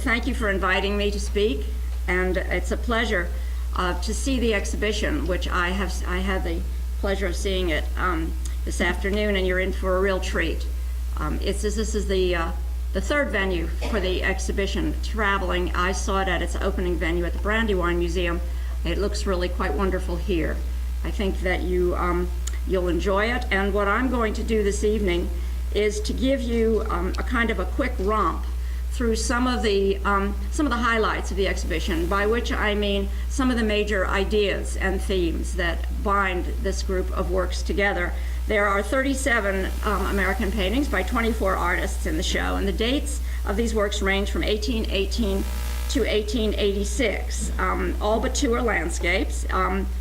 Thank you for inviting me to speak, and it's a pleasure to see the exhibition, which I had the pleasure of seeing it this afternoon, and you're in for a real treat. This is the third venue for the exhibition, Traveling. I saw it at its opening venue at the Brandywine Museum. It looks really quite wonderful here. I think that you'll enjoy it, and what I'm going to do this evening is to give you a kind of a quick romp through some of the highlights of the exhibition, by which I mean some of the major ideas and themes that bind this group of works together. There are 37 American paintings by 24 artists in the show, and the dates of these works range from 1818 to 1886. All but two are landscapes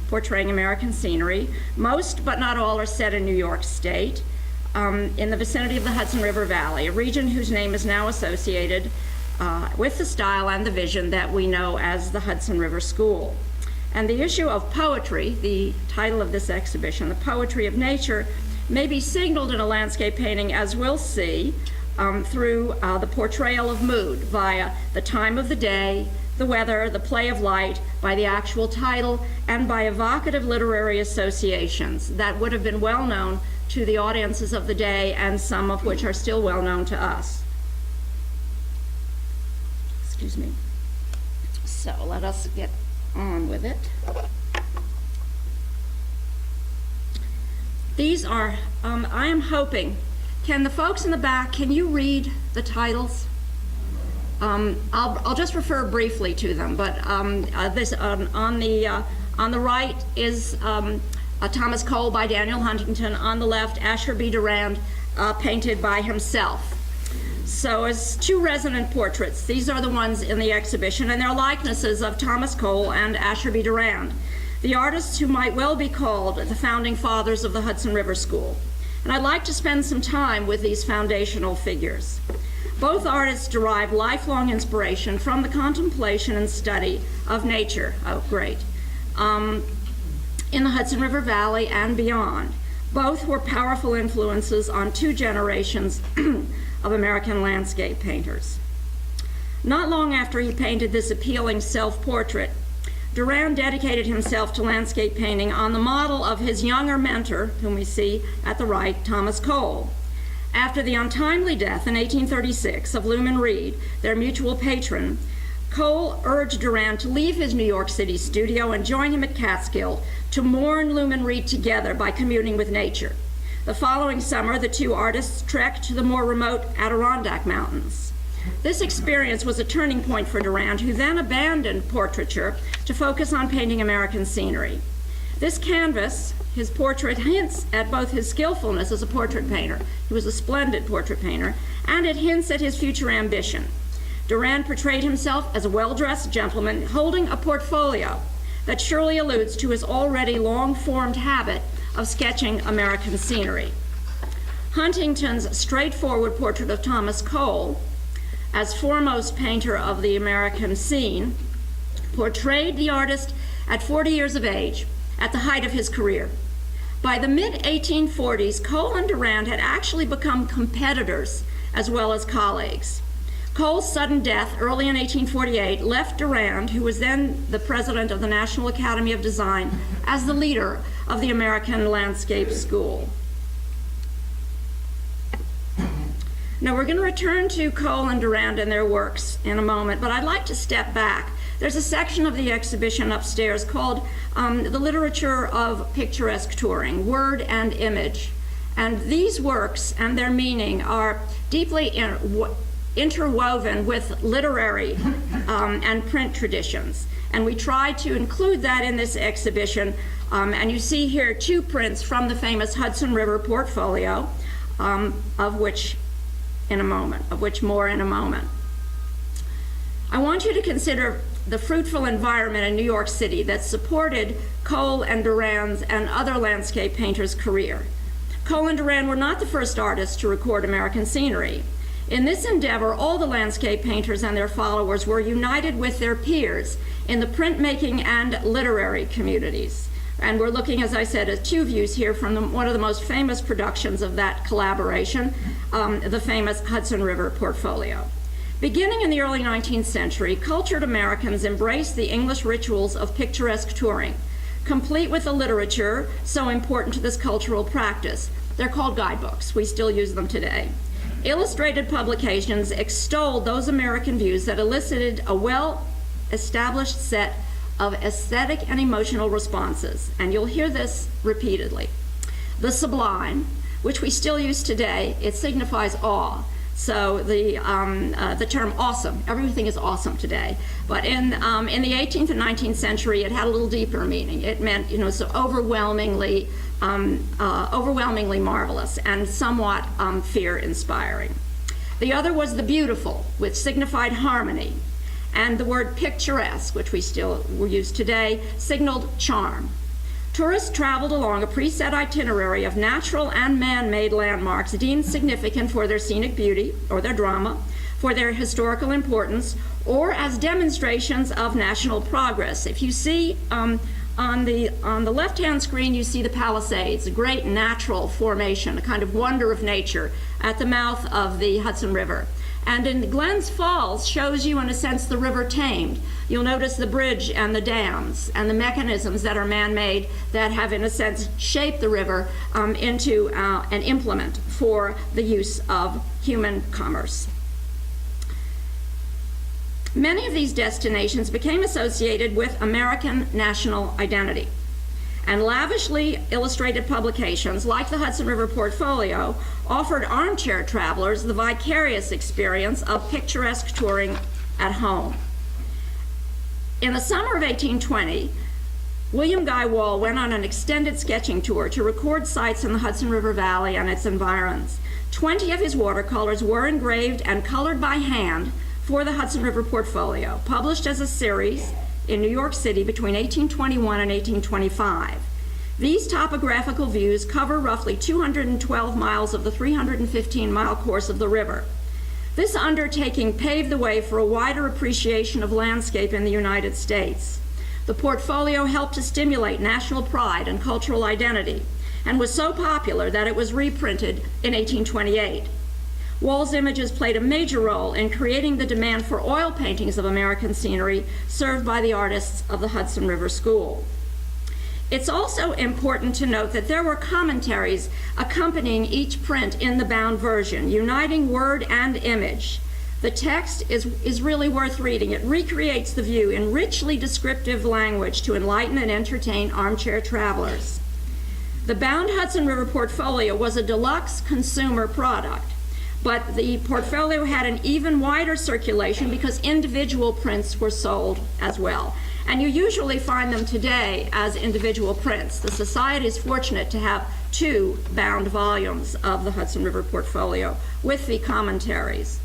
portraying American scenery. Most, but not all, are set in New York State, in the vicinity of the Hudson River Valley, a region whose name is now associated with the style and the vision that we know as the Hudson River School. And the issue of poetry, the title of this exhibition, the poetry of nature, may be signaled in a landscape painting, as we'll see, through the portrayal of mood via the time of the day, the weather, the play of light, by the actual title, and by evocative literary associations that would have been well known to the audiences of the day, and some of which are still well known to us. Excuse me. So let us get on with it. These are, I am hoping, can the folks in the back, can you read the titles? I'll just refer briefly to them, but this on the right is Thomas Cole by Daniel Huntington. On the left, Asher B. Durand, painted by himself. So as two resonant portraits, these are the ones in the exhibition, and they're likenesses of Thomas Cole and Asher B. Durand, the artists who might well be called the founding fathers of the Hudson River School. And I'd like to spend some time with these foundational figures. Both artists derive lifelong inspiration from the contemplation and study of nature. Oh, great. In the Hudson River Valley and beyond. Both were powerful influences on two generations of American landscape painters. Not long after he painted this appealing self-portrait, Durand dedicated himself to landscape painting on the model of his younger mentor, whom we see at the right, Thomas Cole. After the untimely death in 1836 of Luman Reed, their mutual patron, Cole urged Durand to leave his New York City studio and join him at Catskill to mourn Luman Reed together by communing with nature. The following summer, the two artists trekked to the more remote Adirondack Mountains. This experience was a turning point for Durand, who then abandoned portraiture to focus on painting American scenery. This canvas, his portrait, hints at both his skillfulness as a portrait painter — he was a splendid portrait painter — and it hints at his future ambition. Durand portrayed himself as a well-dressed gentleman holding a portfolio that surely alludes to his already long-formed habit of sketching American scenery. Huntington's straightforward portrait of Thomas Cole, as foremost painter of the American scene, portrayed the artist at 40 years of age, at the height of his career. By the mid-1840s, Cole and Durand had actually become competitors as well as colleagues. Cole's sudden death early in 1848 left Durand, who was then the president of the National Academy of Design, as the leader of the American Landscape School. Now, we're going to return to Cole and Durand and their works in a moment, but I'd like to step back. There's a section of the exhibition upstairs called The Literature of Picturesque Touring, Word and Image. And these works and their meaning are deeply interwoven with literary and print traditions. And we try to include that in this exhibition. And you see here two prints from the famous Hudson River portfolio, of which more in a moment. I want you to consider the fruitful environment in New York City that supported Cole and Durand's and other landscape painters' career. Cole and Durand were not the first artists to record American scenery. In this endeavor, all the landscape painters and their followers were united with their peers in the printmaking and literary communities. And we're looking, as I said, at two views here from one of the most famous productions of that collaboration, the famous Hudson River portfolio. Beginning in the early 19th century, cultured Americans embraced the English rituals of picturesque touring, complete with the literature so important to this cultural practice. They're called guidebooks. We still use them today. Illustrated publications extolled those American views that elicited a well-established set of aesthetic and emotional responses, and you'll hear this repeatedly. The sublime, which we still use today, it signifies awe. So the term awesome, everything is awesome today. But in the 18th and 19th century, it had a little deeper meaning. It meant, so overwhelmingly marvelous and somewhat fear-inspiring. The other was the beautiful, which signified harmony. And the word picturesque, which we still use today, signaled charm. Tourists traveled along a preset itinerary of natural and man-made landmarks deemed significant for their scenic beauty or their drama, for their historical importance, or as demonstrations of national progress. If you see on the left-hand screen, you see the Palisades, a great natural formation, a kind of wonder of nature at the mouth of the Hudson River. And in Glens Falls shows you, in a sense, the river tamed. You'll notice the bridge and the dams and the mechanisms that are man-made that have, in a sense, shaped the river into an implement for the use of human commerce. Many of these destinations became associated with American national identity, and lavishly illustrated publications like the Hudson River Portfolio offered armchair travelers the vicarious experience of picturesque touring at home. In the summer of 1820, William Guy Wall went on an extended sketching tour to record sites in the Hudson River Valley and its environs. 20 of his watercolors were engraved and colored by hand for the Hudson River Portfolio, published as a series in New York City between 1821 and 1825. These topographical views cover roughly 212 miles of the 315-mile course of the river. This undertaking paved the way for a wider appreciation of landscape in the United States. The portfolio helped to stimulate national pride and cultural identity, and was so popular that it was reprinted in 1828. Wall's images played a major role in creating the demand for oil paintings of American scenery served by the artists of the Hudson River School. It's also important to note that there were commentaries accompanying each print in the bound version, uniting word and image. The text is really worth reading. It recreates the view in richly descriptive language to enlighten and entertain armchair travelers. The bound Hudson River Portfolio was a deluxe consumer product, but the portfolio had an even wider circulation because individual prints were sold as well. And you usually find them today as individual prints. The Society is fortunate to have 2 bound volumes of the Hudson River Portfolio with the commentaries.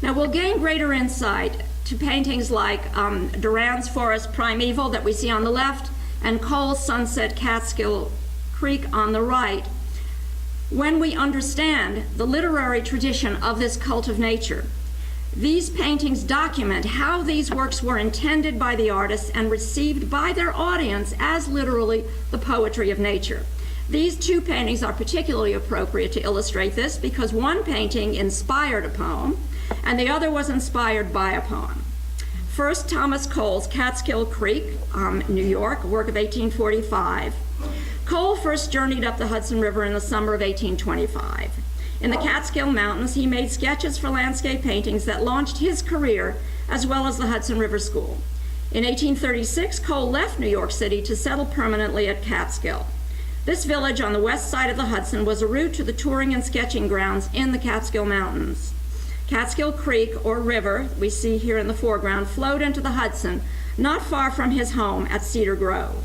Now we'll gain greater insight to paintings like Duran's Forest Primeval that we see on the left and Cole's Sunset Catskill Creek on the right when we understand the literary tradition of this cult of nature. These paintings document how these works were intended by the artists and received by their audience as literally the poetry of nature. These 2 paintings are particularly appropriate to illustrate this because one painting inspired a poem and the other was inspired by a poem. First, Thomas Cole's Catskill Creek, New York, a work of 1845. Cole first journeyed up the Hudson River in the summer of 1825. In the Catskill Mountains, he made sketches for landscape paintings that launched his career, as well as the Hudson River School. In 1836, Cole left New York City to settle permanently at Catskill. This village on the west side of the Hudson was a route to the touring and sketching grounds in the Catskill Mountains. Catskill Creek, or river, we see here in the foreground, flowed into the Hudson, not far from his home at Cedar Grove.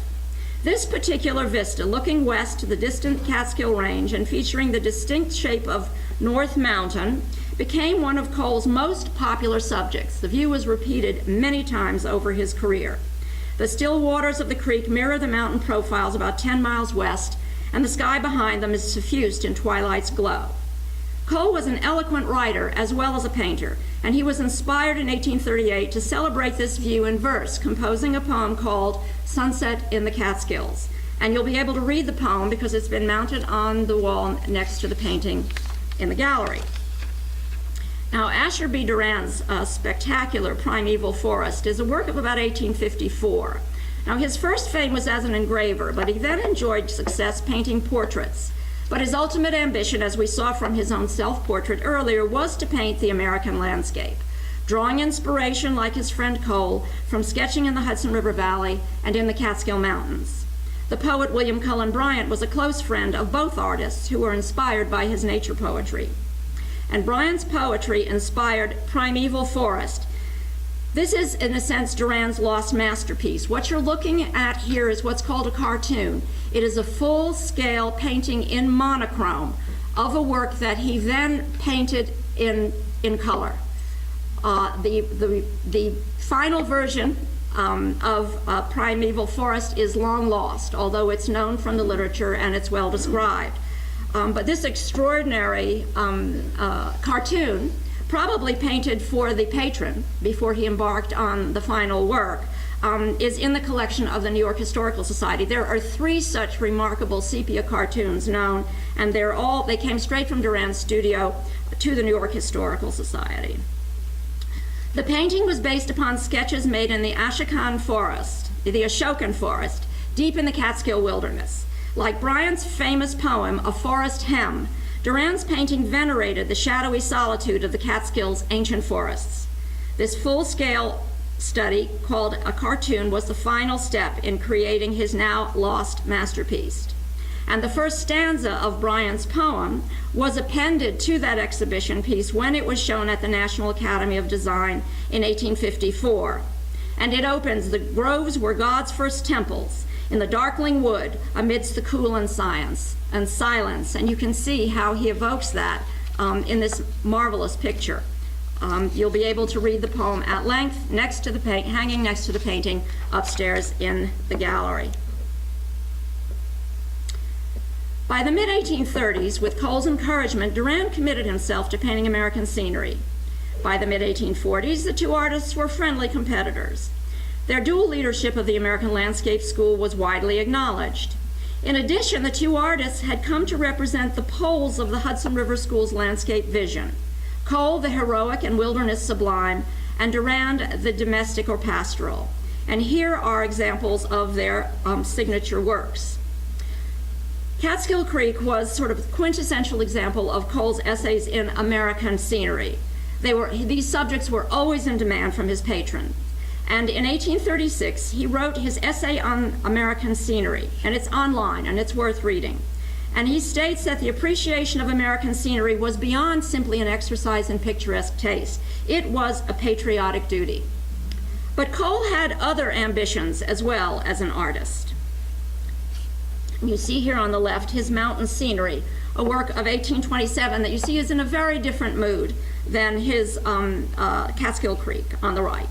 This particular vista, looking west to the distant Catskill Range and featuring the distinct shape of North Mountain, became one of Cole's most popular subjects. The view was repeated many times over his career. The still waters of the creek mirror the mountain profiles about 10 miles west, and the sky behind them is suffused in twilight's glow. Cole was an eloquent writer as well as a painter, and he was inspired in 1838 to celebrate this view in verse, composing a poem called Sunset in the Catskills. And you'll be able to read the poem because it's been mounted on the wall next to the painting in the gallery. Now, Asher B. Durand's spectacular Primeval Forest is a work of about 1854. Now, his first fame was as an engraver, but he then enjoyed success painting portraits. But his ultimate ambition, as we saw from his own self-portrait earlier, was to paint the American landscape, drawing inspiration, like his friend Cole, from sketching in the Hudson River Valley and in the Catskill Mountains. The poet William Cullen Bryant was a close friend of both artists who were inspired by his nature poetry. And Bryant's poetry inspired Primeval Forest. This is, in a sense, Durand's lost masterpiece. What you're looking at here is what's called a cartoon. It is a full-scale painting in monochrome of a work that he then painted in color. The final version of Primeval Forest is long lost, although it's known from the literature and it's well described. But this extraordinary cartoon, probably painted for the patron before he embarked on the final work, is in the collection of the New York Historical Society. There are 3 such remarkable sepia cartoons known, and they came straight from Durand's studio to the New York Historical Society. The painting was based upon sketches made in the Ashokan Forest, deep in the Catskill Wilderness. Like Bryant's famous poem, A Forest Hymn, Durand's painting venerated the shadowy solitude of the Catskills' ancient forests. This full-scale study, called a cartoon, was the final step in creating his now lost masterpiece. And the first stanza of Bryant's poem was appended to that exhibition piece when it was shown at the National Academy of Design in 1854. And it opens, "The groves were God's first temples, in the darkling wood, amidst the cool and silence." And you can see how he evokes that in this marvelous picture. You'll be able to read the poem at length hanging next to the painting upstairs in the gallery. By the mid-1830s, with Cole's encouragement, Durand committed himself to painting American scenery. By the mid-1840s, the 2 artists were friendly competitors. Their dual leadership of the American Landscape School was widely acknowledged. In addition, the 2 artists had come to represent the poles of the Hudson River School's landscape vision. Cole, the heroic and wilderness sublime, and Durand, the domestic or pastoral. And here are examples of their signature works. Catskill Creek was sort of a quintessential example of Cole's essays in American scenery. These subjects were always in demand from his patron. And in 1836, he wrote his essay on American scenery, and it's online, and it's worth reading. And he states that the appreciation of American scenery was beyond simply an exercise in picturesque taste. It was a patriotic duty. But Cole had other ambitions as well as an artist. You see here on the left his mountain scenery, a work of 1827 that you see is in a very different mood than his Catskill Creek on the right.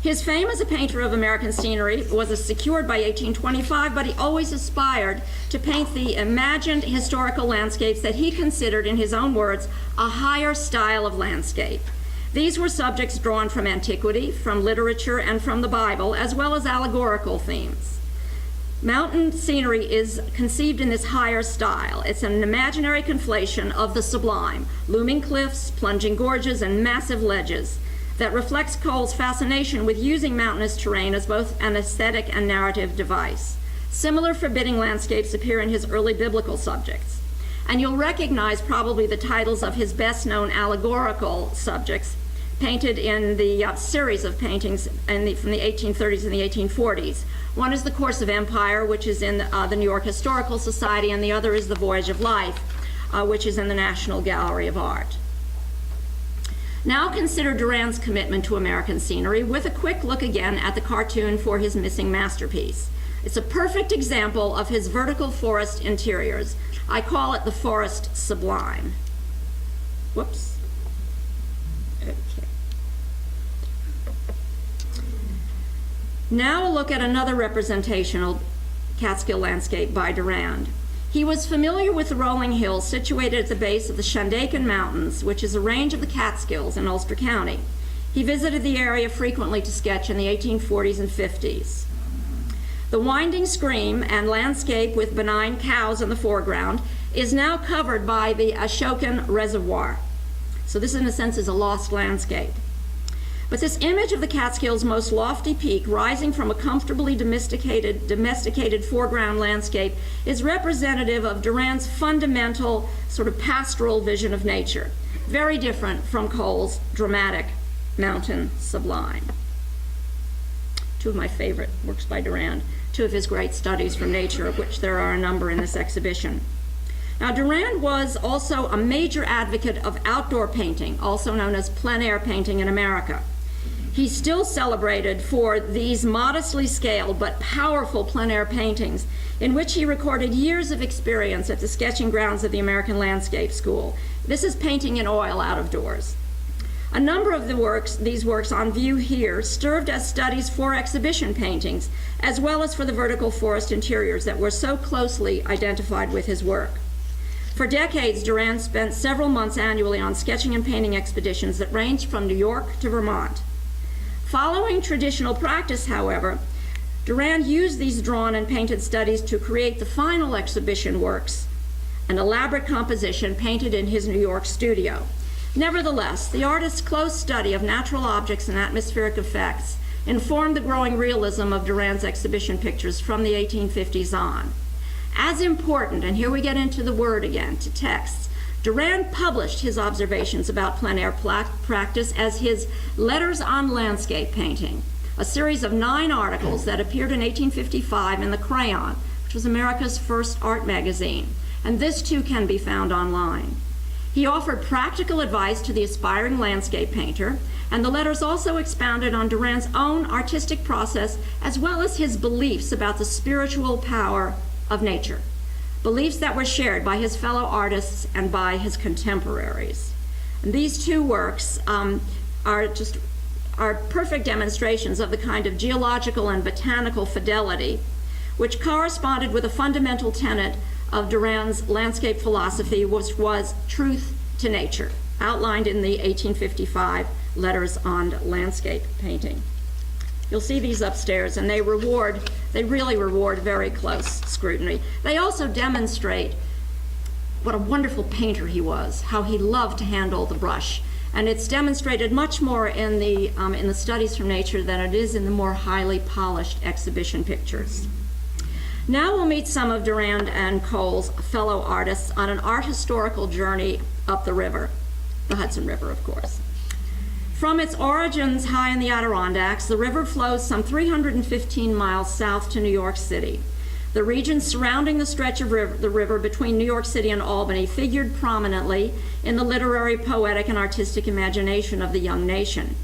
His fame as a painter of American scenery was secured by 1825, but he always aspired to paint the imagined historical landscapes that he considered, in his own words, a higher style of landscape. These were subjects drawn from antiquity, from literature, and from the Bible, as well as allegorical themes. Mountain scenery is conceived in this higher style. It's an imaginary conflation of the sublime, looming cliffs, plunging gorges, and massive ledges, that reflects Cole's fascination with using mountainous terrain as both an aesthetic and narrative device. Similar forbidding landscapes appear in his early biblical subjects. And you'll recognize probably the titles of his best-known allegorical subjects painted in the series of paintings from the 1830s and the 1840s. One is The Course of Empire, which is in the New York Historical Society, and the other is The Voyage of Life, which is in the National Gallery of Art. Now consider Durand's commitment to American scenery with a quick look again at the cartoon for his missing masterpiece. It's a perfect example of his vertical forest interiors. I call it the forest sublime. Whoops. Okay. Now a look at another representational Catskill landscape by Durand. He was familiar with the rolling hills situated at the base of the Shandaken Mountains, which is a range of the Catskills in Ulster County. He visited the area frequently to sketch in the 1840s and 50s. The winding stream and landscape with benign cows in the foreground is now covered by the Ashokan Reservoir. So this, in a sense, is a lost landscape. But this image of the Catskills' most lofty peak, rising from a comfortably domesticated foreground landscape, is representative of Durand's fundamental sort of pastoral vision of nature, very different from Cole's dramatic mountain sublime. Two of my favorite works by Durand, two of his great studies from nature, of which there are a number in this exhibition. Now, Durand was also a major advocate of outdoor painting, also known as plein air painting in America. He's still celebrated for these modestly scaled but powerful plein air paintings in which he recorded years of experience at the sketching grounds of the American Landscape School. This is painting in oil out of doors. A number of these works on view here served as studies for exhibition paintings, as well as for the vertical forest interiors that were so closely identified with his work. For decades, Durand spent several months annually on sketching and painting expeditions that ranged from New York to Vermont. Following traditional practice, however, Durand used these drawn and painted studies to create the final exhibition works, an elaborate composition painted in his New York studio. Nevertheless, the artist's close study of natural objects and atmospheric effects informed the growing realism of Durand's exhibition pictures from the 1850s on. As important, and here we get into the word again, to texts, Durand published his observations about plein air practice as his Letters on Landscape Painting, a series of 9 articles that appeared in 1855 in The Crayon, which was America's first art magazine, and this too can be found online. He offered practical advice to the aspiring landscape painter, and the letters also expounded on Durand's own artistic process as well as his beliefs about the spiritual power of nature, beliefs that were shared by his fellow artists and by his contemporaries. And these two works are perfect demonstrations of the kind of geological and botanical fidelity which corresponded with a fundamental tenet of Durand's landscape philosophy, which was truth to nature, outlined in the 1855 Letters on Landscape Painting. You'll see these upstairs, and they really reward very close scrutiny. They also demonstrate what a wonderful painter he was, how he loved to handle the brush. And it's demonstrated much more in the studies from nature than it is in the more highly polished exhibition pictures. Now we'll meet some of Durand and Cole's fellow artists on an art historical journey up the river, the Hudson River, of course. From its origins high in the Adirondacks, the river flows some 315 miles south to New York City. The region surrounding the stretch of the river between New York City and Albany figured prominently in the literary, poetic, and artistic imagination of the young nation.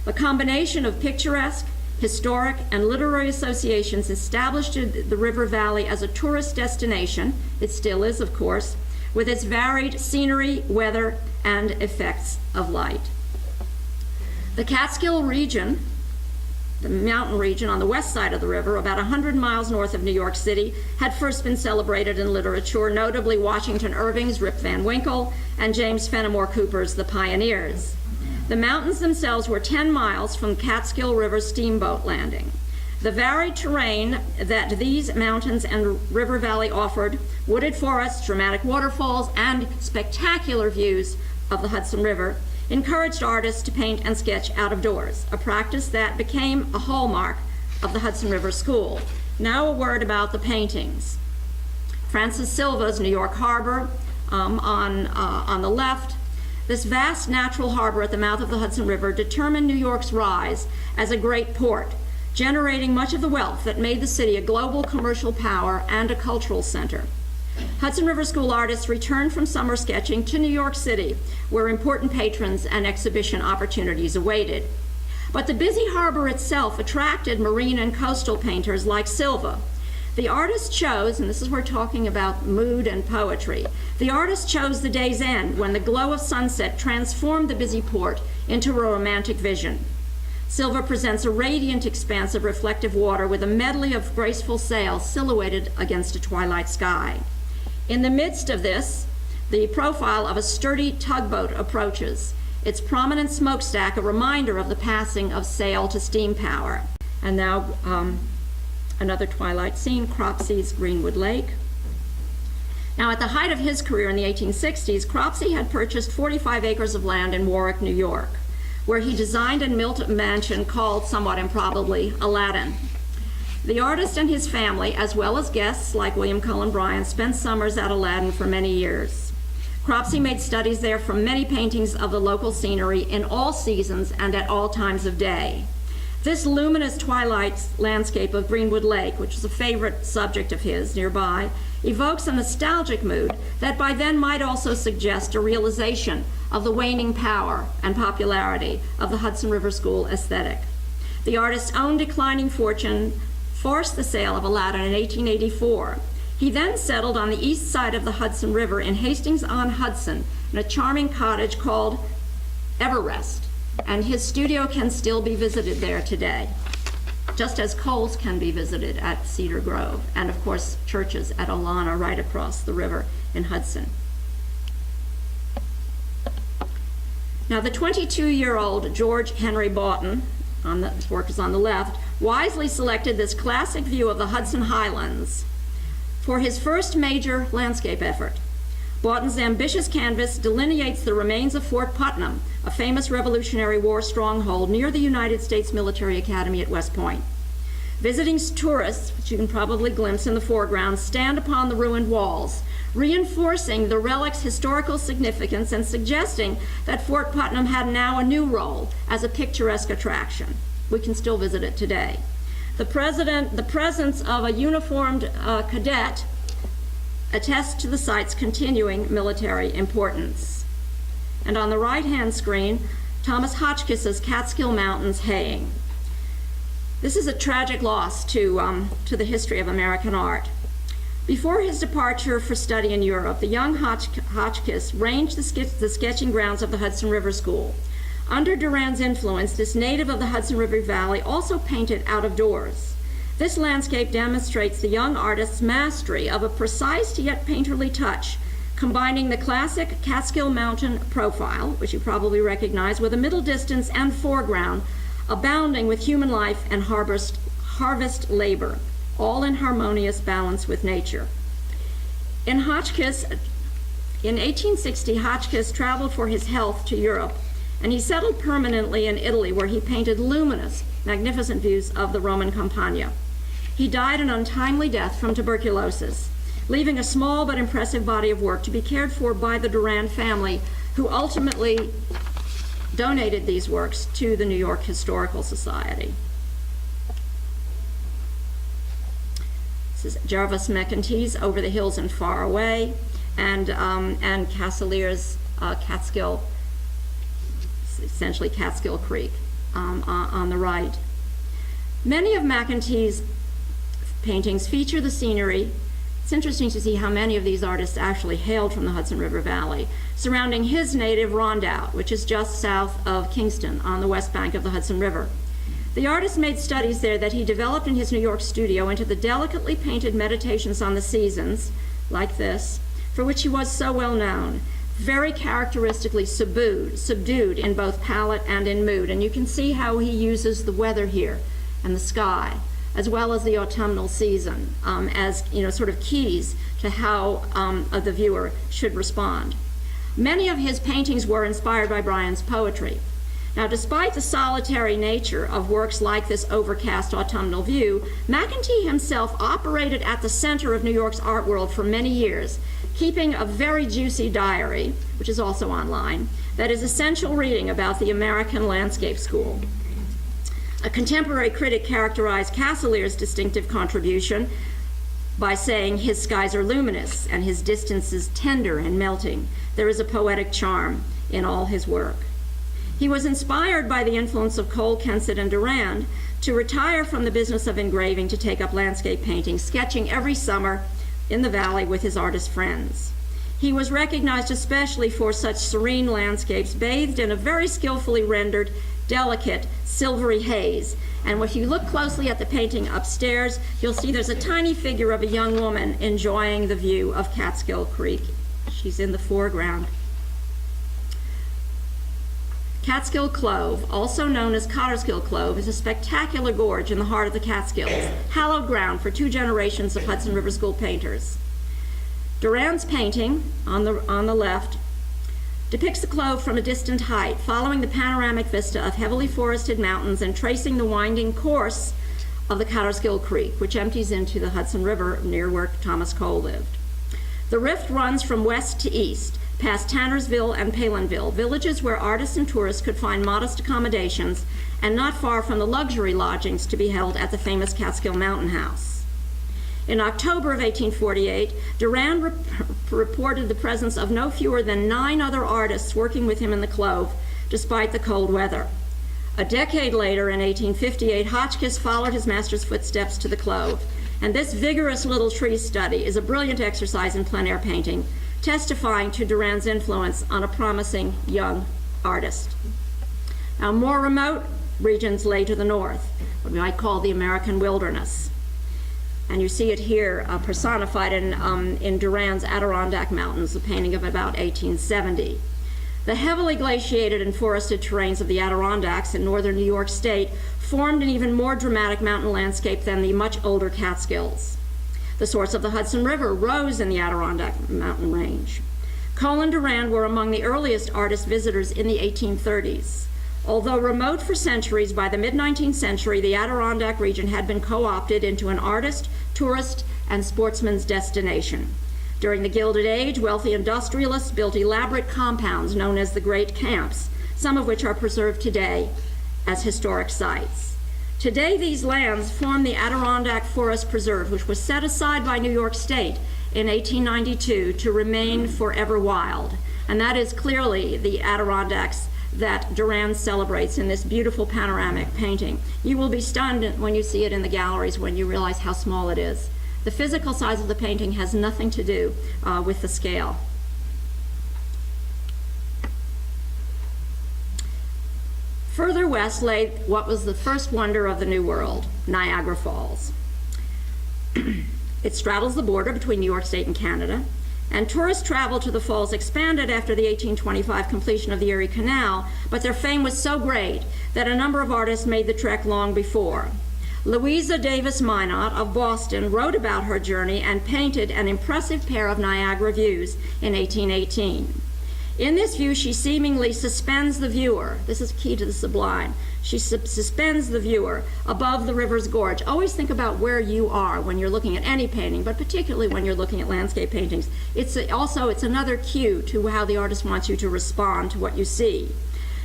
The combination of picturesque, historic, and literary associations established the river valley as a tourist destination, it still is, of course, with its varied scenery, weather, and effects of light. The Catskill region, the mountain region on the west side of the river, about 100 miles north of New York City, had first been celebrated in literature, notably Washington Irving's Rip Van Winkle and James Fenimore Cooper's The Pioneers. The mountains themselves were 10 miles from Catskill River steamboat landing. The varied terrain that these mountains and river valley offered, wooded forests, dramatic waterfalls, and spectacular views of the Hudson River, encouraged artists to paint and sketch out of doors, a practice that became a hallmark of the Hudson River School. Now a word about the paintings. Francis Silva's New York Harbor on the left. This vast natural harbor at the mouth of the Hudson River determined New York's rise as a great port, generating much of the wealth that made the city a global commercial power and a cultural center. Hudson River School artists returned from summer sketching to New York City, where important patrons and exhibition opportunities awaited. But the busy harbor itself attracted marine and coastal painters like Silva. The artist chose, and this is where we're talking about mood and poetry, the artist chose the day's end when the glow of sunset transformed the busy port into a romantic vision. Silva presents a radiant expanse of reflective water with a medley of graceful sails silhouetted against a twilight sky. In the midst of this, the profile of a sturdy tugboat approaches, its prominent smokestack a reminder of the passing of sail to steam power. And now another twilight scene, Cropsey's Greenwood Lake. Now, at the height of his career in the 1860s, Cropsey had purchased 45 acres of land in Warwick, New York, where he designed and built a mansion called, somewhat improbably, Aladdin. The artist and his family, as well as guests like William Cullen Bryant, spent summers at Aladdin for many years. Cropsey made studies there from many paintings of the local scenery in all seasons and at all times of day. This luminous twilight landscape of Greenwood Lake, which is a favorite subject of his nearby, evokes a nostalgic mood that by then might also suggest a realization of the waning power and popularity of the Hudson River School aesthetic. The artist's own declining fortune forced the sale of Aladdin in 1884. He then settled on the east side of the Hudson River in Hastings-on-Hudson in a charming cottage called Everrest, and his studio can still be visited there today, just as Cole's can be visited at Cedar Grove, and of course Church's at Olana right across the river in Hudson. Now, the 22-year-old George Henry Boughton, his work is on the left, wisely selected this classic view of the Hudson Highlands for his first major landscape effort. Boughton's ambitious canvas delineates the remains of Fort Putnam, a famous Revolutionary War stronghold near the United States Military Academy at West Point. Visiting tourists, which you can probably glimpse in the foreground, stand upon the ruined walls, reinforcing the relic's historical significance and suggesting that Fort Putnam had now a new role as a picturesque attraction. We can still visit it today. The presence of a uniformed cadet attests to the site's continuing military importance. And on the right-hand screen, Thomas Hotchkiss's Catskill Mountains haying. This is a tragic loss to the history of American art. Before his departure for study in Europe, the young Hotchkiss ranged the sketching grounds of the Hudson River School. Under Durand's influence, this native of the Hudson River Valley also painted out of doors. This landscape demonstrates the young artist's mastery of a precise yet painterly touch, combining the classic Catskill Mountain profile, which you probably recognize, with a middle distance and foreground abounding with human life and harvest labor, all in harmonious balance with nature. In 1860, Hotchkiss traveled for his health to Europe, and he settled permanently in Italy, where he painted luminous, magnificent views of the Roman Campagna. He died an untimely death from tuberculosis, leaving a small but impressive body of work to be cared for by the Durand family, who ultimately donated these works to the New York Historical Society. This is Jarvis McEntee's Over the Hills and Far Away, and Cassaleer's Catskill, essentially Catskill Creek, on the right. Many of McEntee's paintings feature the scenery. It's interesting to see how many of these artists actually hailed from the Hudson River Valley, surrounding his native Rondout, which is just south of Kingston on the west bank of the Hudson River. The artist made studies there that he developed in his New York studio into the delicately painted meditations on the seasons, like this, for which he was so well known, very characteristically subdued in both palette and in mood. And you can see how he uses the weather here and the sky, as well as the autumnal season, as sort of keys to how the viewer should respond. Many of his paintings were inspired by Bryant's poetry. Now, despite the solitary nature of works like this overcast autumnal view, McEntee himself operated at the center of New York's art world for many years, keeping a very juicy diary, which is also online, that is essential reading about the American Landscape School. A contemporary critic characterized Cassaleer's distinctive contribution by saying his skies are luminous and his distances tender and melting. There is a poetic charm in all his work. He was inspired by the influence of Cole, Kensett, and Durand to retire from the business of engraving to take up landscape painting, sketching every summer in the valley with his artist friends. He was recognized especially for such serene landscapes bathed in a very skillfully rendered, delicate, silvery haze. And if you look closely at the painting upstairs, you'll see there's a tiny figure of a young woman enjoying the view of Catskill Creek. She's in the foreground. Catskill Clove, also known as Cotterskill Clove, is a spectacular gorge in the heart of the Catskills, hallowed ground for two generations of Hudson River School painters. Durand's painting, on the left, depicts the Clove from a distant height, following the panoramic vista of heavily forested mountains and tracing the winding course of the Catterskill Creek, which empties into the Hudson River near where Thomas Cole lived. The rift runs from west to east, past Tannersville and Palinville, villages where artists and tourists could find modest accommodations and not far from the luxury lodgings to be held at the famous Catskill Mountain House. In October of 1848, Durand reported the presence of no fewer than 9 other artists working with him in the Clove, despite the cold weather. A decade later, in 1858, Hotchkiss followed his master's footsteps to the Clove, and this vigorous little tree study is a brilliant exercise in plein air painting, testifying to Durand's influence on a promising young artist. Now, more remote regions lay to the north, what we might call the American wilderness. And you see it here personified in Durand's Adirondack Mountains, a painting of about 1870. The heavily glaciated and forested terrains of the Adirondacks in northern New York State formed an even more dramatic mountain landscape than the much older Catskills. The source of the Hudson River rose in the Adirondack mountain range. Cole and Durand were among the earliest artist visitors in the 1830s. Although remote for centuries, by the mid-19th century, the Adirondack region had been co-opted into an artist, tourist, and sportsman's destination. During the Gilded Age, wealthy industrialists built elaborate compounds known as the Great Camps, some of which are preserved today as historic sites. Today, these lands form the Adirondack Forest Preserve, which was set aside by New York State in 1892 to remain forever wild. And that is clearly the Adirondacks that Durand celebrates in this beautiful panoramic painting. You will be stunned when you see it in the galleries when you realize how small it is. The physical size of the painting has nothing to do with the scale. Further west lay what was the first wonder of the New World, Niagara Falls. It straddles the border between New York State and Canada, and tourist travel to the falls expanded after the 1825 completion of the Erie Canal, but their fame was so great that a number of artists made the trek long before. Louisa Davis Minot of Boston wrote about her journey and painted an impressive pair of Niagara views in 1818. In this view, she seemingly suspends the viewer. This is key to the sublime. She suspends the viewer above the river's gorge. Always think about where you are when you're looking at any painting, but particularly when you're looking at landscape paintings. It's another cue to how the artist wants you to respond to what you see.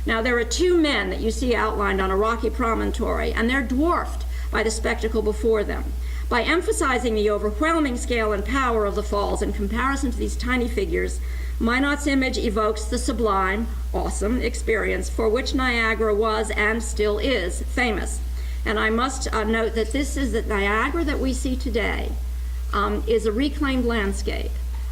Now, there are 2 men that you see outlined on a rocky promontory, and they're dwarfed by the spectacle before them. By emphasizing the overwhelming scale and power of the falls in comparison to these tiny figures, Minot's image evokes the sublime, awesome experience for which Niagara was and still is famous. And I must note that the Niagara that we see today is a reclaimed landscape.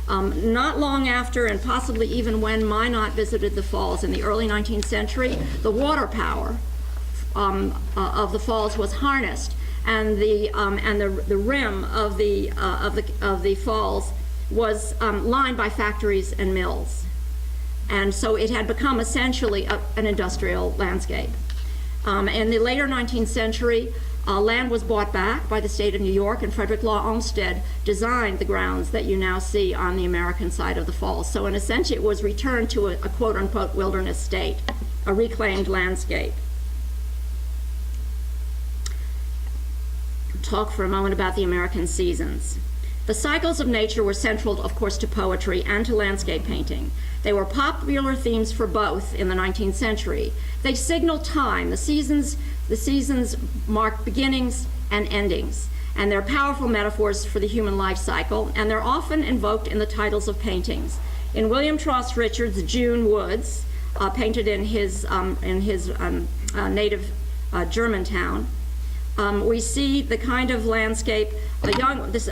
Not long after, and possibly even when Minot visited the falls in the early 19th century, the water power of the falls was harnessed, and the rim of the falls was lined by factories and mills. And so it had become essentially an industrial landscape. In the later 19th century, land was bought back by the state of New York, and Frederick Law Olmsted designed the grounds that you now see on the American side of the falls. So in a sense, it was returned to a quote-unquote wilderness state, a reclaimed landscape. Talk for a moment about the American seasons. The cycles of nature were central, of course, to poetry and to landscape painting. They were popular themes for both in the 19th century. They signal time. The seasons mark beginnings and endings, and they're powerful metaphors for the human life cycle, and they're often invoked in the titles of paintings. In William Trost Richards' June Woods, painted in his native Germantown, we see the kind of landscape.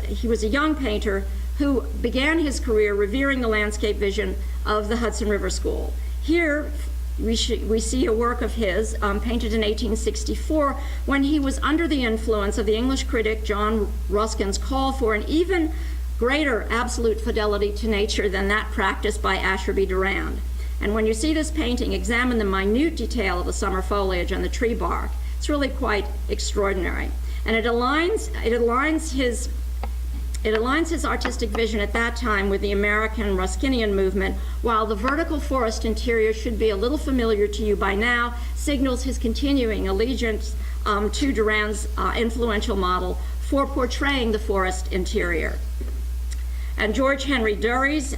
He was a young painter who began his career revering the landscape vision of the Hudson River School. Here we see a work of his painted in 1864 when he was under the influence of the English critic John Ruskin's call for an even greater absolute fidelity to nature than that practiced by Ashby Durand. And when you see this painting, examine the minute detail of the summer foliage and the tree bark. It's really quite extraordinary. And it aligns his It aligns his artistic vision at that time with the American Ruskinian movement, while the vertical forest interior should be a little familiar to you by now, signals his continuing allegiance to Durand's influential model for portraying the forest interior. And George Henry Dury's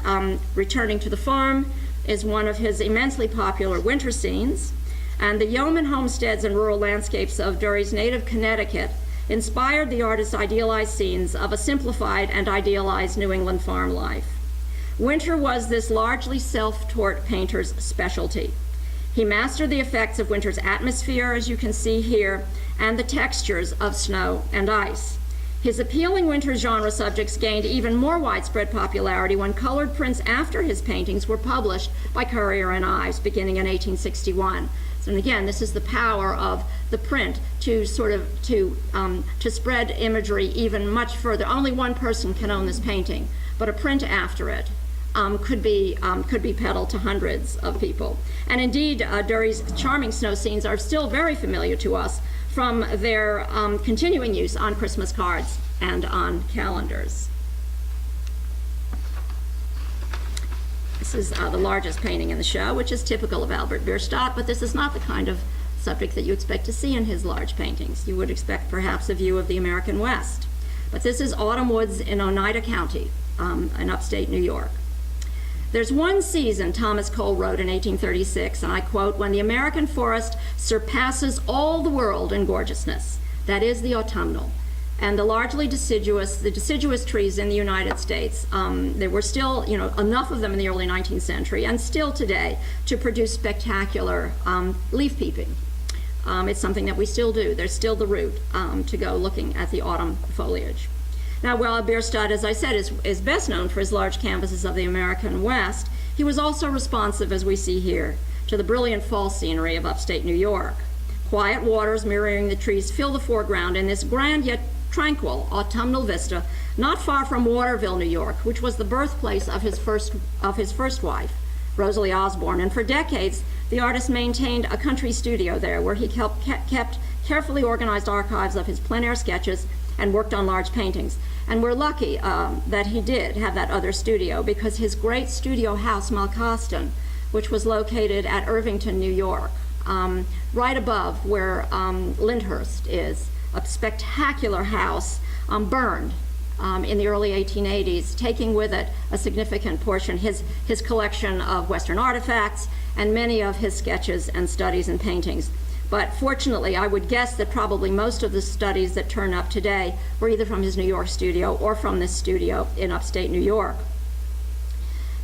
Returning to the Farm is one of his immensely popular winter scenes, and the yeoman homesteads and rural landscapes of Dury's native Connecticut inspired the artist's idealized scenes of a simplified and idealized New England farm life. Winter was this largely self-taught painter's specialty. He mastered the effects of winter's atmosphere, as you can see here, and the textures of snow and ice. His appealing winter genre subjects gained even more widespread popularity when colored prints after his paintings were published by Currier and Ives beginning in 1861. So, and again, this is the power of the print to to spread imagery even much further. Only one person can own this painting, but a print after it could be peddled to hundreds of people. And indeed, Dury's charming snow scenes are still very familiar to us from their continuing use on Christmas cards and on calendars. This is the largest painting in the show, which is typical of Albert Bierstadt, but this is not the kind of subject that you expect to see in his large paintings. You would expect perhaps a view of the American West. But this is Autumn Woods in Oneida County in upstate New York. There's one season, Thomas Cole wrote in 1836, and I quote, "when the American forest surpasses all the world in gorgeousness, that is the autumnal." And the deciduous trees in the United States, there were still, enough of them in the early 19th century, and still today, to produce spectacular leaf peeping. It's something that we still do. There's still the route to go looking at the autumn foliage. Now, while Bierstadt, as I said, is best known for his large canvases of the American West, he was also responsive, as we see here, to the brilliant fall scenery of upstate New York. Quiet waters mirroring the trees fill the foreground in this grand yet tranquil autumnal vista, not far from Waterville, New York, which was the birthplace of his first wife, Rosalie Osborne. And for decades, the artist maintained a country studio there where he kept carefully organized archives of his plein air sketches and worked on large paintings. And we're lucky that he did have that other studio, because his great studio house, Malkasten, which was located at Irvington, New York, right above where Lyndhurst is, a spectacular house, burned in the early 1880s, taking with it a significant portion, his collection of Western artifacts and many of his sketches and studies and paintings. But fortunately, I would guess that probably most of the studies that turn up today were either from his New York studio or from this studio in upstate New York.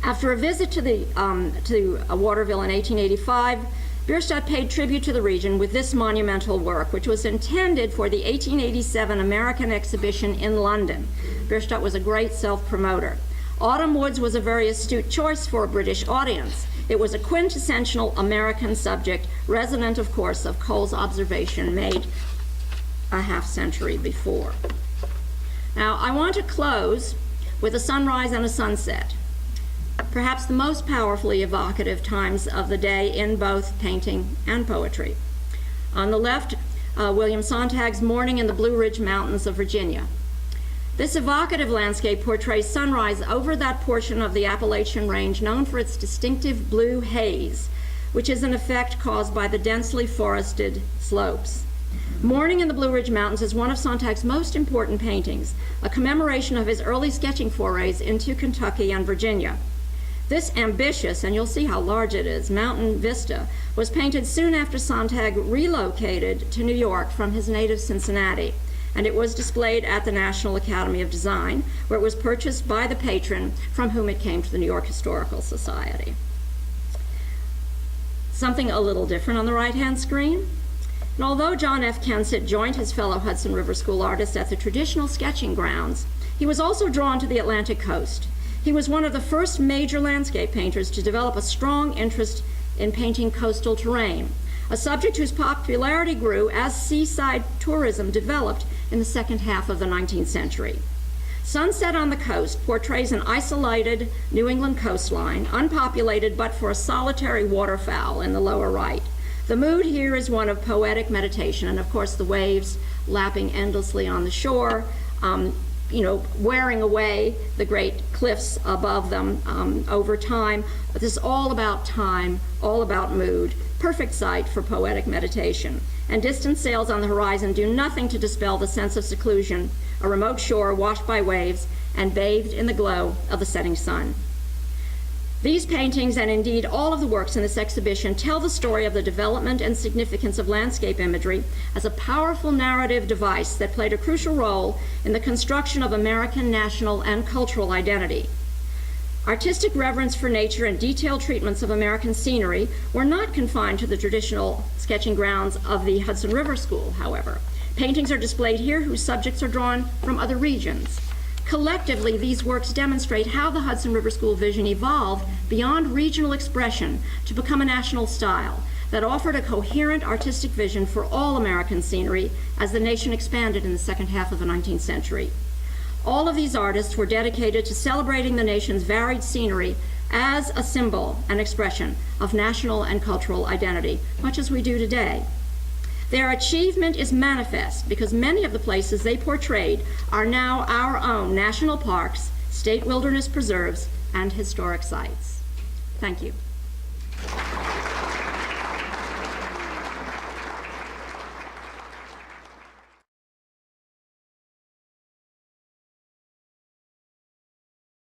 After a visit to Waterville in 1885, Bierstadt paid tribute to the region with this monumental work, which was intended for the 1887 American exhibition in London. Bierstadt was a great self-promoter. Autumn Woods was a very astute choice for a British audience. It was a quintessential American subject, resonant, of course, of Cole's observation made a half-century before. Now, I want to close with a sunrise and a sunset, perhaps the most powerfully evocative times of the day in both painting and poetry. On the left, William Sontag's Morning in the Blue Ridge Mountains of Virginia. This evocative landscape portrays sunrise over that portion of the Appalachian Range known for its distinctive blue haze, which is an effect caused by the densely forested slopes. Morning in the Blue Ridge Mountains is one of Sontag's most important paintings, a commemoration of his early sketching forays into Kentucky and Virginia. This ambitious, and you'll see how large it is, mountain vista was painted soon after Sontag relocated to New York from his native Cincinnati, and it was displayed at the National Academy of Design, where it was purchased by the patron from whom it came to the New York Historical Society. Something a little different on the right-hand screen. And although John F. Kensett joined his fellow Hudson River School artists at the traditional sketching grounds, he was also drawn to the Atlantic coast. He was one of the first major landscape painters to develop a strong interest in painting coastal terrain, a subject whose popularity grew as seaside tourism developed in the second half of the 19th century. Sunset on the Coast portrays an isolated New England coastline, unpopulated but for a solitary waterfowl in the lower right. The mood here is one of poetic meditation, and of course the waves lapping endlessly on the shore, wearing away the great cliffs above them over time. But this is all about time, all about mood. Perfect site for poetic meditation. And distant sails on the horizon do nothing to dispel the sense of seclusion, a remote shore washed by waves and bathed in the glow of the setting sun. These paintings, and indeed all of the works in this exhibition, tell the story of the development and significance of landscape imagery as a powerful narrative device that played a crucial role in the construction of American national and cultural identity. Artistic reverence for nature and detailed treatments of American scenery were not confined to the traditional sketching grounds of the Hudson River School, however. Paintings are displayed here whose subjects are drawn from other regions. Collectively, these works demonstrate how the Hudson River School vision evolved beyond regional expression to become a national style that offered a coherent artistic vision for all American scenery as the nation expanded in the second half of the 19th century. All of these artists were dedicated to celebrating the nation's varied scenery as a symbol and expression of national and cultural identity, much as we do today. Their achievement is manifest because many of the places they portrayed are now our own national parks, state wilderness preserves, and historic sites. Thank you.